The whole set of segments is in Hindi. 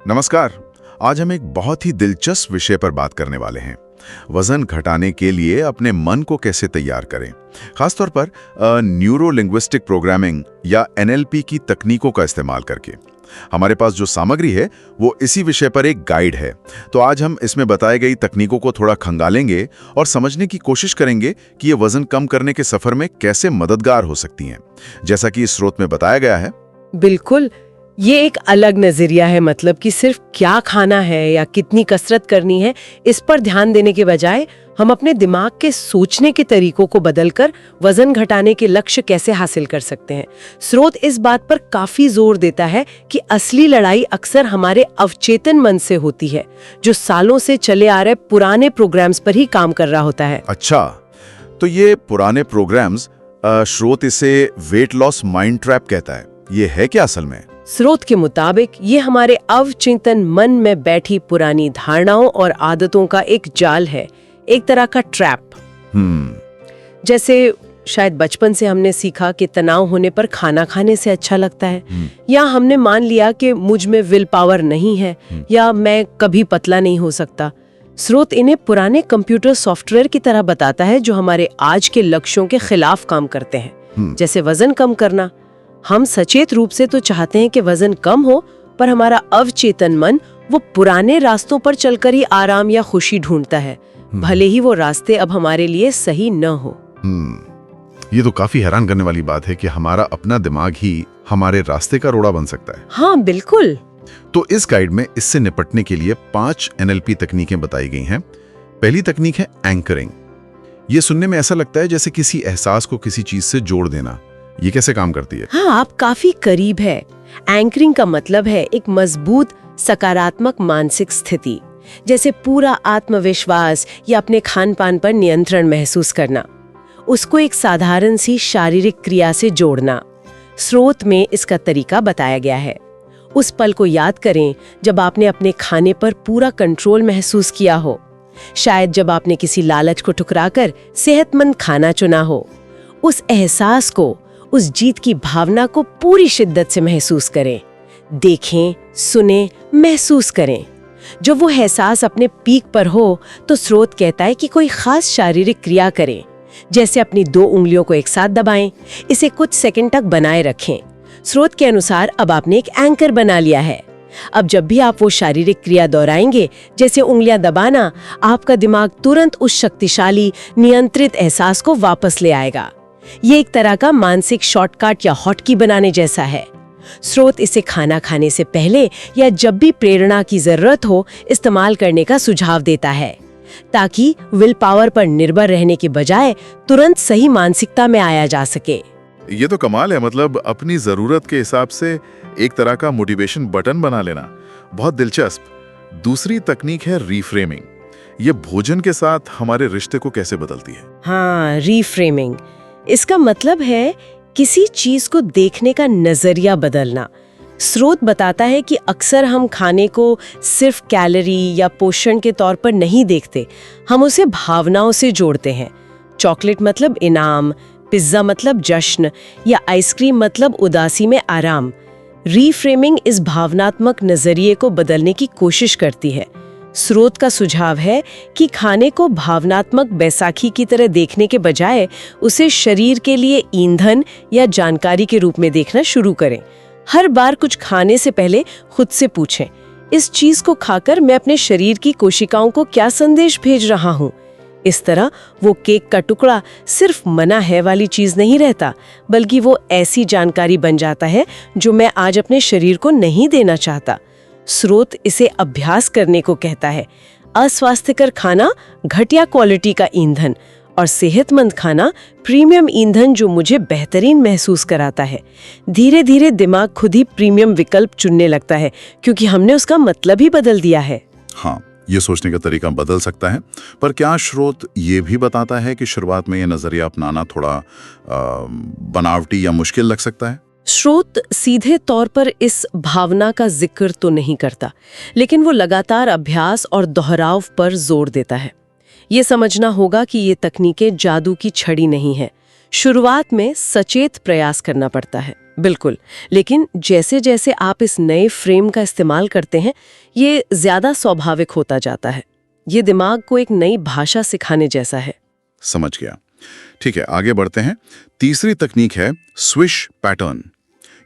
नमस्कार। आज हम एक बहुत ही दिलचस्प विषय पर बात करने वाले हैं। वजन घटाने के लिए अपने मन को कैसे तैयार करें, खासतौर पर न्यूरो लिंग्विस्टिक प्रोग्रामिंग या एनएलपी की तकनीकों का इस्तेमाल करके। हमारे पास जो सामग्री है वो इसी विषय पर एक गाइड है। तो आज हम इसमें बताई गई तकनीकों को थोड़ा खंगालेंगे और समझने की कोशिश करेंगे कि ये वजन कम करने के सफर में कैसे मददगार हो सकती हैं, जैसा कि इस स्रोत में बताया गया है। बिल्कुल, ये एक अलग नजरिया है। मतलब कि सिर्फ क्या खाना है या कितनी कसरत करनी है इस पर ध्यान देने के बजाय हम अपने दिमाग के सोचने के तरीकों को बदलकर वजन घटाने के लक्ष्य कैसे हासिल कर सकते हैं। स्रोत इस बात पर काफी जोर देता है कि असली लड़ाई अक्सर हमारे अवचेतन मन से होती है, जो सालों से चले आ रहे पुराने प्रोग्राम्स पर ही काम कर रहा होता है। अच्छा, तो ये पुराने प्रोग्राम्स, स्रोत इसे वेट लॉस माइंड ट्रैप कहता है। ये है क्या असल में? स्रोत के मुताबिक ये हमारे अवचेतन मन में बैठी पुरानी धारणाओं और आदतों का एक जाल है, एक तरह का ट्रैप। जैसे शायद बचपन से हमने सीखा कि तनाव होने पर खाना खाने से अच्छा लगता है, या हमने मान लिया कि मुझ में विल पावर नहीं है, या मैं कभी पतला नहीं हो सकता। स्रोत इन्हें पुराने कंप्यूटर सॉफ्टवेयर की तरह बताता है जो हमारे आज के लक्ष्यों के खिलाफ काम करते हैं। जैसे वजन कम करना, हम सचेत रूप से तो चाहते हैं कि वजन कम हो, पर हमारा अवचेतन मन वो पुराने रास्तों पर चलकर ही आराम या खुशी ढूंढता है, भले ही वो रास्ते अब हमारे लिए सही न हो। ये तो काफी हैरान करने वाली बात है कि हमारा अपना दिमाग ही हमारे रास्ते का रोड़ा बन सकता है। हाँ बिल्कुल। तो इस गाइड में इससे निपटने के लिए 5 एनएलपी तकनीकें बताई गई हैं। पहली तकनीक है एंकरिंग। ये सुनने में ऐसा लगता है जैसे किसी एहसास को किसी चीज से जोड़ देना। ये कैसे काम करती है? हाँ, आप काफी करीब है। एंकरिंग का मतलब है एक मजबूत सकारात्मक मानसिक स्थिति, जैसे पूरा आत्मविश्वास या अपने खान पान पर नियंत्रण महसूस करना। उसको एक साधारण सी शारीरिक क्रिया से जोड़ना। स्रोत में इसका तरीका बताया गया है। उस पल को याद करें जब आपने अपने खाने पर पूरा कंट्रोल महसूस किया हो। शायद जब आपने किसी लालच को ठुकराकर सेहतमंद खाना चुना हो। उस एहसास को, उस जीत की भावना को पूरी शिद्दत से महसूस करें। देखें, सुने, महसूस करें। जब वो एहसास अपने पीक पर हो तो स्रोत कहता है कि कोई खास शारीरिक क्रिया करें, जैसे अपनी 2 उंगलियों को एक साथ दबाएं। इसे कुछ सेकंड तक बनाए रखें। स्रोत के अनुसार अब आपने एक एंकर बना लिया है। अब जब भी आप वो शारीरिक क्रिया दोहराएंगे, जैसे उंगलियां दबाना, आपका दिमाग तुरंत उस शक्तिशाली नियंत्रित एहसास को वापस ले आएगा। ये एक तरह का मानसिक शॉर्टकट या हॉटकी बनाने जैसा है। स्रोत इसे खाना खाने से पहले या जब भी प्रेरणा की जरूरत हो इस्तेमाल करने का सुझाव देता है, ताकि विल पावर पर निर्भर रहने के बजाय तुरंत सही मानसिकता में आया जा सके। ये तो कमाल है। मतलब अपनी जरूरत के हिसाब से एक तरह का मोटिवेशन बटन बना लेना। बहुत दिलचस्प। दूसरी तकनीक है रीफ्रेमिंग। ये भोजन के साथ हमारे रिश्ते को कैसे बदलती है? हाँ, रीफ्रेमिंग। इसका मतलब है किसी चीज को देखने का नजरिया बदलना। स्रोत बताता है कि अक्सर हम खाने को सिर्फ कैलोरी या पोषण के तौर पर नहीं देखते, हम उसे भावनाओं से जोड़ते हैं। चॉकलेट मतलब इनाम, पिज्जा मतलब जश्न, या आइसक्रीम मतलब उदासी में आराम। रीफ्रेमिंग इस भावनात्मक नजरिए को बदलने की कोशिश करती है। स्रोत का सुझाव है कि खाने को भावनात्मक बैसाखी की तरह देखने के बजाय उसे शरीर के लिए ईंधन या जानकारी के रूप में देखना शुरू करें। हर बार कुछ खाने से पहले खुद से पूछें, इस चीज को खाकर मैं अपने शरीर की कोशिकाओं को क्या संदेश भेज रहा हूँ। इस तरह वो केक का टुकड़ा सिर्फ मना है वाली चीज नहीं रहता, बल्कि वो ऐसी जानकारी बन जाता है जो मैं आज अपने शरीर को नहीं देना चाहता। स्रोत इसे अभ्यास करने को कहता है। अस्वास्थ्यकर खाना घटिया क्वालिटी का ईंधन और सेहतमंद खाना प्रीमियम ईंधन जो मुझे बेहतरीन महसूस कराता है। धीरे धीरे दिमाग खुद ही प्रीमियम विकल्प चुनने लगता है, क्योंकि हमने उसका मतलब ही बदल दिया है। हाँ, ये सोचने का तरीका बदल सकता है। पर क्या स्रोत ये भी बताता है कि शुरुआत में ये नजरिया अपनाना थोड़ा बनावटी या मुश्किल लग सकता है? स्रोत सीधे तौर पर इस भावना का जिक्र तो नहीं करता, लेकिन वो लगातार अभ्यास और दोहराव पर जोर देता है। ये समझना होगा कि ये तकनीकें जादू की छड़ी नहीं है। शुरुआत में सचेत प्रयास करना पड़ता है। बिल्कुल। लेकिन जैसे जैसे आप इस नए फ्रेम का इस्तेमाल करते हैं, ये ज्यादा स्वाभाविक होता जाता है। ये दिमाग को एक नई भाषा सिखाने जैसा है। समझ गया। ठीक है, आगे बढ़ते हैं। तीसरी तकनीक है स्विश पैटर्न।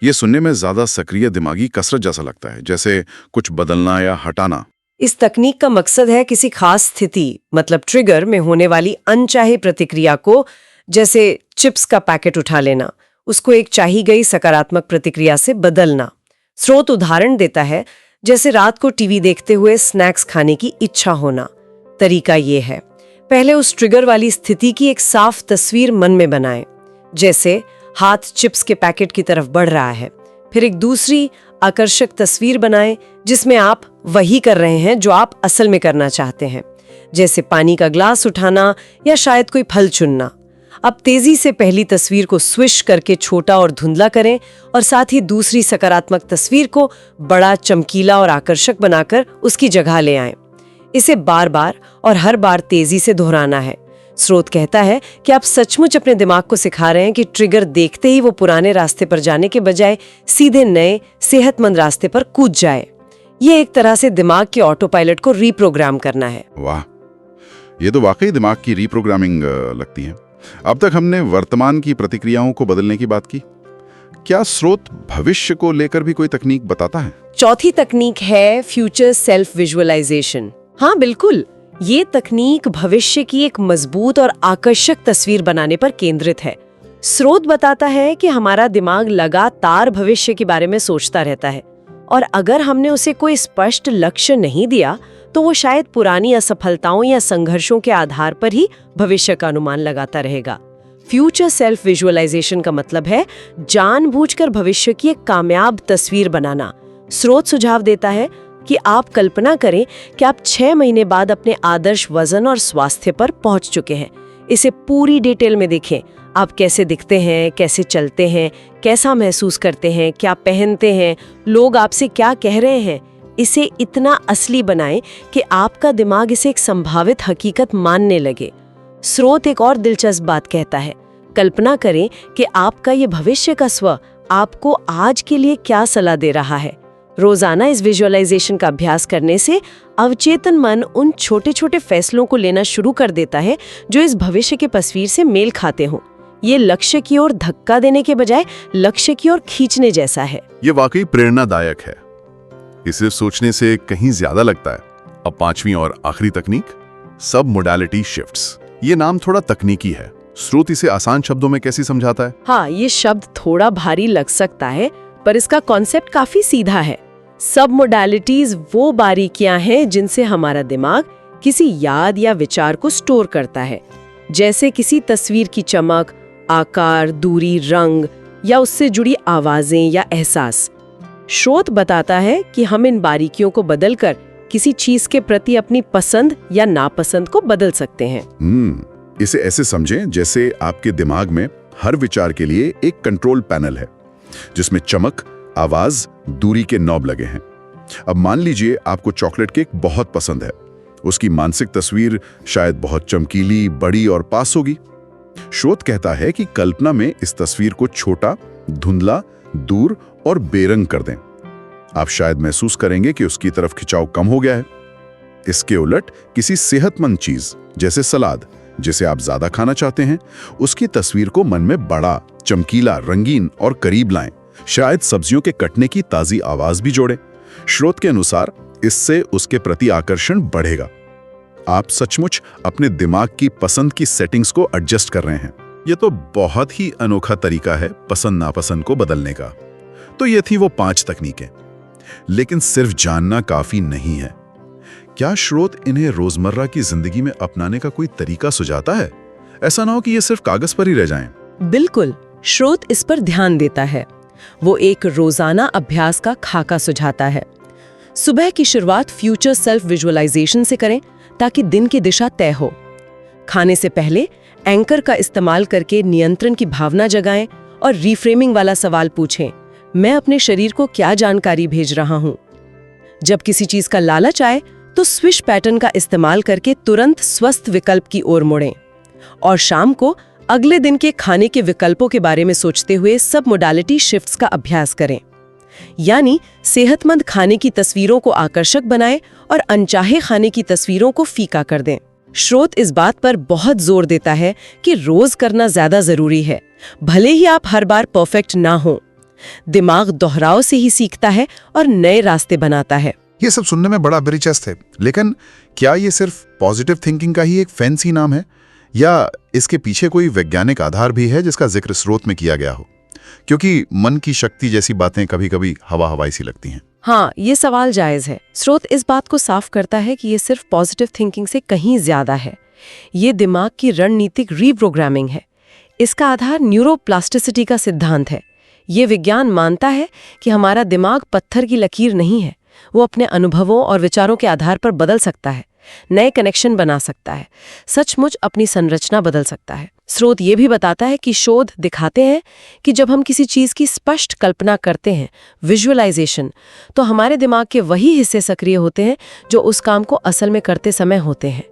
ये सुनने में ज्यादा सक्रिय दिमागी कसरत जैसा लगता है, जैसे कुछ बदलना या हटाना। इस तकनीक का मकसद है किसी खास स्थिति मतलब ट्रिगर में होने वाली अनचाही प्रतिक्रिया को, जैसे चिप्स का पैकेट उठा लेना, उसको एक चाही गई सकारात्मक प्रतिक्रिया से बदलना। स्रोत उदाहरण देता है, जैसे रात को टीवी देखते हुए स्नैक्स खाने की इच्छा होना। तरीका ये है, पहले उस ट्रिगर वाली स्थिति की एक साफ तस्वीर मन में बनाएं, जैसे हाथ चिप्स के पैकेट की तरफ बढ़ रहा है। फिर एक दूसरी आकर्षक तस्वीर बनाएं जिसमें आप वही कर रहे हैं जो आप असल में करना चाहते हैं, जैसे पानी का ग्लास उठाना या शायद कोई फल चुनना। अब तेजी से पहली तस्वीर को स्विश करके छोटा और धुंधला करें और साथ ही दूसरी सकारात्मक तस्वीर को बड़ा, चमकीला और आकर्षक बनाकर उसकी जगह ले आएं। इसे बार बार और हर बार तेजी से दोहराना है। स्रोत कहता है कि आप सचमुच अपने दिमाग को सिखा रहे हैं कि ट्रिगर देखते ही वो पुराने रास्ते पर जाने के बजाय सीधे नए सेहतमंद रास्ते पर कूद जाए। ये एक तरह से दिमाग के ऑटो पायलट को रीप्रोग्राम करना है। वाह, ये तो वाकई दिमाग की रीप्रोग्रामिंग लगती है। अब तक हमने वर्तमान की प्रतिक्रियाओं को बदलने की बात की। क्या स्रोत भविष्य को लेकर भी कोई तकनीक बताता है? चौथी तकनीक है फ्यूचर सेल्फ विजुअलाइजेशन। हाँ बिल्कुल, ये तकनीक भविष्य की एक मजबूत और आकर्षक तस्वीर बनाने पर केंद्रित है। स्रोत बताता है कि हमारा दिमाग लगातार भविष्य के बारे में सोचता रहता है और अगर हमने उसे कोई स्पष्ट लक्ष्य नहीं दिया तो वो शायद पुरानी असफलताओं या संघर्षों के आधार पर ही भविष्य का अनुमान लगाता रहेगा। फ्यूचर सेल्फ विजुअलाइजेशन का मतलब है जानबूझकर भविष्य की एक कामयाब तस्वीर बनाना। स्रोत सुझाव देता है कि आप कल्पना करें कि आप 6 महीने बाद अपने आदर्श वजन और स्वास्थ्य पर पहुंच चुके हैं। इसे पूरी डिटेल में देखें। आप कैसे दिखते हैं, कैसे चलते हैं, कैसा महसूस करते हैं, क्या पहनते हैं, लोग आपसे क्या कह रहे हैं। इसे इतना असली बनाएं कि आपका दिमाग इसे एक संभावित हकीकत मानने लगे। स्रोत एक और दिलचस्प बात कहता है, कल्पना करें कि आपका ये भविष्य का स्व आपको आज के लिए क्या सलाह दे रहा है। रोजाना इस विजुअलाइजेशन का अभ्यास करने से अवचेतन मन उन छोटे छोटे फैसलों को लेना शुरू कर देता है जो इस भविष्य के तस्वीर से मेल खाते हों। ये लक्ष्य की ओर धक्का देने के बजाय लक्ष्य की ओर खींचने जैसा है। ये वाकई प्रेरणादायक है। इसे सोचने से कहीं ज्यादा लगता है। अब पांचवी और आखिरी तकनीक, सब मोडालिटी शिफ्ट्स। ये नाम थोड़ा तकनीकी है। स्रोत इसे आसान शब्दों में कैसे समझाता है? हाँ, ये शब्द थोड़ा भारी लग सकता है पर इसका कॉन्सेप्ट काफी सीधा है। सब मोडालिटीज वो बारीकियां हैं जिनसे हमारा दिमाग किसी याद या विचार को स्टोर करता है, जैसे किसी तस्वीर की चमक, आकार, दूरी, रंग या उससे जुड़ी आवाजें या एहसास। स्रोत बताता है कि हम इन बारीकियों को बदलकर किसी चीज के प्रति अपनी पसंद या नापसंद को बदल सकते हैं। इसे ऐसे समझें जैसे आपके दिमाग में हर विचार के लिए एक कंट्रोल पैनल है जिसमें चमक, आवाज, दूरी के नॉब लगे हैं। अब मान लीजिए आपको चॉकलेट केक बहुत पसंद है। उसकी मानसिक तस्वीर शायद बहुत चमकीली, बड़ी और पास होगी। स्रोत कहता है कि कल्पना में इस तस्वीर को छोटा, धुंधला, दूर और बेरंग कर दें। आप शायद महसूस करेंगे कि उसकी तरफ खिंचाव कम हो गया है। इसके उलट किसी सेहतमंद चीज जैसे सलाद, जिसे आप ज्यादा खाना चाहते हैं, उसकी तस्वीर को मन में बड़ा, चमकीला, रंगीन और करीब लाएं। शायद सब्जियों के कटने की ताजी आवाज भी जोड़ें। स्रोत के अनुसार इससे उसके प्रति आकर्षण बढ़ेगा। आप सचमुच अपने दिमाग की पसंद की सेटिंग्स को एडजस्ट कर रहे हैं। यह तो बहुत ही अनोखा तरीका है पसंद नापसंद को बदलने का। तो ये थी वो 5 तकनीकें। लेकिन सिर्फ जानना काफी नहीं है। क्या स्रोत इन्हें रोजमर्रा की जिंदगी में अपनाने का कोई तरीका सुझाता है? ऐसा ना हो कि ये सिर्फ कागज पर ही रह जाएं। बिल्कुल, स्रोत इस पर ध्यान देता है। वो एक रोजाना अभ्यास का खाका सुझाता है। सुबह की शुरुआत फ्यूचर सेल्फ विजुअलाइजेशन से करें ताकि दिन की दिशा तय हो। खाने से पहले एंकर का इस्तेमाल करके नियंत्रण की भावना जगाएं और रिफ्रेमिंग वाला सवाल पूछें, मैं अपने शरीर को क्या जानकारी भेज रहा हूं? जब किसी चीज का लालच आए तो स्विश पैटर्न का इस्तेमाल करके तुरंत स्वस्थ विकल्प की ओर मुड़ें। और शाम को अगले दिन के खाने के विकल्पों के बारे में सोचते हुए सब मोडालिटी शिफ्ट्स का अभ्यास करें। यानी सेहतमंद खाने की तस्वीरों को आकर्षक बनाएं और अनचाहे खाने की तस्वीरों को फीका कर दें। स्रोत इस बात पर बहुत जोर देता है कि रोज करना ज्यादा जरूरी है, भले ही आप हर बार परफेक्ट ना हो। दिमाग दोहराव से ही सीखता है और नए रास्ते बनाता है। ये सब सुनने में बड़ा दिलचस्प है, लेकिन क्या ये सिर्फ पॉजिटिव थिंकिंग का ही एक फैंसी नाम है या इसके पीछे कोई वैज्ञानिक आधार भी है जिसका जिक्र स्रोत में किया गया हो? क्योंकि मन की शक्ति जैसी बातें कभी-कभी हवा-हवाई सी लगती हैं। हाँ, ये सवाल जायज है। स्रोत इस बात को साफ करता है कि ये सिर्फ पॉजिटिव थिंकिंग से कहीं ज्यादा है। ये दिमाग की रणनीतिक रीप्रोग्रामिंग है। इसका आधार न्यूरोप्लास्टिसिटी का सिद्धांत है। ये विज्ञान मानता है कि हमारा दिमाग पत्थर की लकीर नहीं है। वो अपने अनुभवों और विचारों के आधार पर बदल सकता है, नए कनेक्शन बना सकता है, सचमुच अपनी संरचना बदल सकता है। स्रोत ये भी बताता है कि शोध दिखाते हैं कि जब हम किसी चीज की स्पष्ट कल्पना करते हैं, विजुअलाइजेशन, तो हमारे दिमाग के वही हिस्से सक्रिय होते हैं जो उस काम को असल में करते समय होते हैं।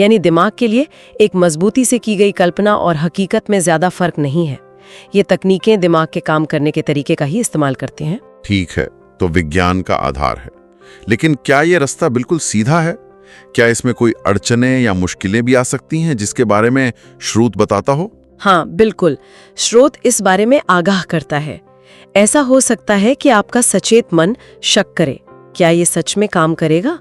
यानी दिमाग के लिए एक मजबूती से की गई कल्पना और हकीकत में ज्यादा फर्क नहीं है। ये तकनीकें दिमाग के काम करने के तरीके का ही इस्तेमाल करते हैं। ठीक है, तो विज्ञान का आधार है, लेकिन क्या ये रास्ता बिल्कुल सीधा है? क्या इसमें कोई अड़चनें या मुश्किलें भी आ सकती हैं जिसके बारे में स्रोत बताता हो? हाँ, बिल्कुल। स्रोत इस बारे में आगाह करता है। ऐसा हो सकता है कि आपका सचेत मन शक करे, क्या ये सच में काम करेगा?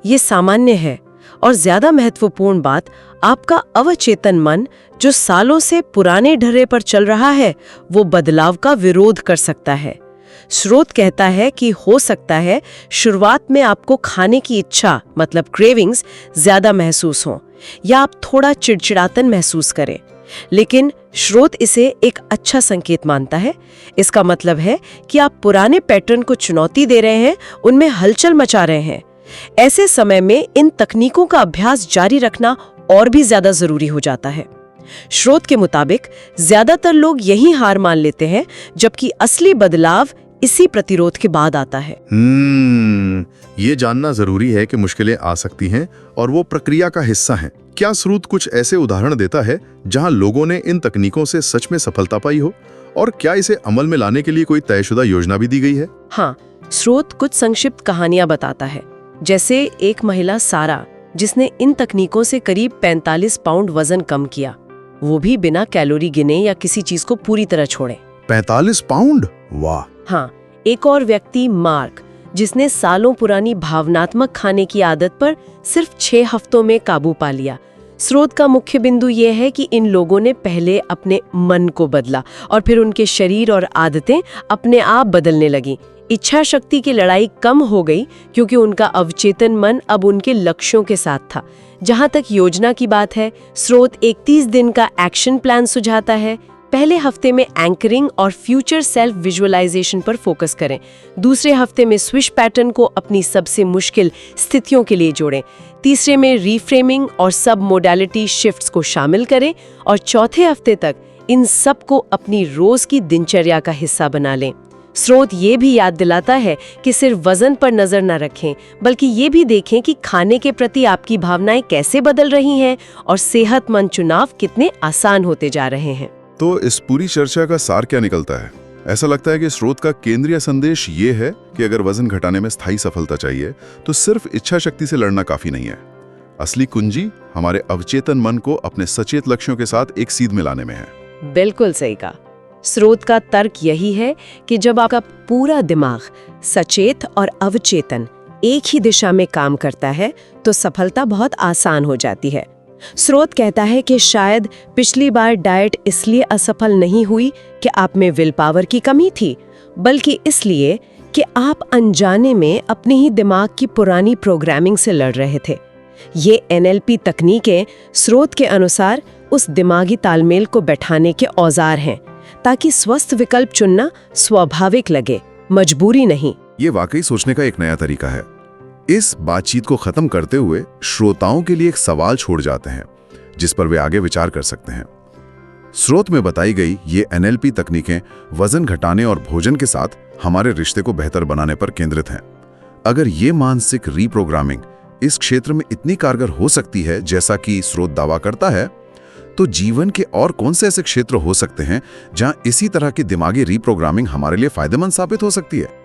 ये सामान्य है। और ज्यादा महत्वपूर्ण बात, आपका अवचेतन मन जो सालों से पुराने ढर्रे पर चल रहा है, वो बदलाव का विरोध कर सकता है। स्रोत कहता है कि हो सकता है शुरुआत में आपको खाने की इच्छा, मतलब क्रेविंग्स, ज्यादा महसूस हो या आप थोड़ा चिड़चिड़ापन महसूस करें, लेकिन स्रोत इसे एक अच्छा संकेत मानता है। इसका मतलब है कि आप पुराने पैटर्न को चुनौती दे रहे हैं, उनमें हलचल मचा रहे हैं। ऐसे समय में इन तकनीकों का अभ्यास जारी रखना और भी ज्यादा जरूरी हो जाता है। स्रोत के मुताबिक ज्यादातर लोग यही हार मान लेते हैं, जबकि असली बदलाव इसी प्रतिरोध के बाद आता है। ये जानना जरूरी है कि मुश्किलें आ सकती हैं और वो प्रक्रिया का हिस्सा हैं। क्या स्रोत कुछ ऐसे उदाहरण देता है जहां लोगों ने इन तकनीकों से सच में सफलता पाई हो, और क्या इसे अमल में लाने के लिए कोई तयशुदा योजना भी दी गई है? हाँ, स्रोत कुछ संक्षिप्त कहानियां बताता है, जैसे एक महिला सारा, जिसने इन तकनीकों से करीब 45 पाउंड वजन कम किया, वो भी बिना कैलोरी गिने या किसी चीज को पूरी तरह छोड़े। 45 पाउंड? वाह। हाँ, एक और व्यक्ति मार्क, जिसने सालों पुरानी भावनात्मक खाने की आदत पर सिर्फ 6 हफ्तों में काबू पा लिया। स्रोत का मुख्य बिंदु यह है कि इन लोगों ने पहले अपने मन को बदला और फिर उनके शरीर और आदतें अपने आप बदलने लगी। इच्छा शक्ति की लड़ाई कम हो गई क्योंकि उनका अवचेतन मन अब उनके लक्ष्यों के साथ था। जहां तक योजना की बात है, स्रोत 31 दिन का एक्शन प्लान सुझाता है। पहले हफ्ते में एंकरिंग और फ्यूचर सेल्फ विजुअलाइजेशन पर फोकस करें। दूसरे हफ्ते में स्विच पैटर्न को अपनी सबसे मुश्किल स्थितियों के लिए जोड़ें। तीसरे में रीफ्रेमिंग और सब मोडालिटी शिफ्ट्स को शामिल करें और चौथे हफ्ते तक इन सब को अपनी रोज की दिनचर्या का हिस्सा बना लें। स्रोत ये भी याद दिलाता है कि सिर्फ वजन पर नजर न रखें, बल्कि ये भी देखें कि खाने के प्रति आपकी भावनाएं कैसे बदल रही हैं और सेहतमंद चुनाव कितने आसान होते जा रहे हैं। तो इस पूरी चर्चा का सार क्या निकलता है? ऐसा लगता है कि स्रोत का केंद्रीय संदेश ये है कि अगर वजन घटाने में स्थायी सफलता चाहिए तो सिर्फ इच्छा शक्ति से लड़ना काफी नहीं है। असली कुंजी हमारे अवचेतन मन को अपने सचेत लक्ष्यों के साथ एक सीध में लाने में है। बिल्कुल सही कहा। स्रोत का तर्क यही है कि जब आपका पूरा दिमाग, सचेत और अवचेतन, एक ही दिशा में काम करता है तो सफलता बहुत आसान हो जाती है। स्रोत कहता है कि शायद पिछली बार डाइट इसलिए असफल नहीं हुई कि आप में विल पावर की कमी थी, बल्कि इसलिए कि आप अनजाने में अपने ही दिमाग की पुरानी प्रोग्रामिंग से लड़ रहे थे। ये NLP तकनीकें स्रोत के अनुसार उस दिमागी तालमेल को बैठाने के औजार हैं, ताकि स्वस्थ विकल्प चुनना स्वाभाविक लगे, मजबूरी नहीं। ये वाकई सोचने का एक नया तरीका है। इस बातचीत को खत्म करते हुए श्रोताओं के लिए एक सवाल छोड़ जाते हैं जिस पर वे आगे विचार कर सकते हैं। स्रोत में बताई गई ये NLP तकनीकें वजन घटाने और भोजन के साथ हमारे रिश्ते को बेहतर बनाने पर केंद्रित हैं। अगर ये मानसिक रीप्रोग्रामिंग इस क्षेत्र में इतनी कारगर हो सकती है जैसा कि स्रोत दावा करता है, तो जीवन के और कौन से ऐसे क्षेत्र हो सकते हैं जहां इसी तरह की दिमागी रीप्रोग्रामिंग हमारे लिए फायदेमंद साबित हो सकती है?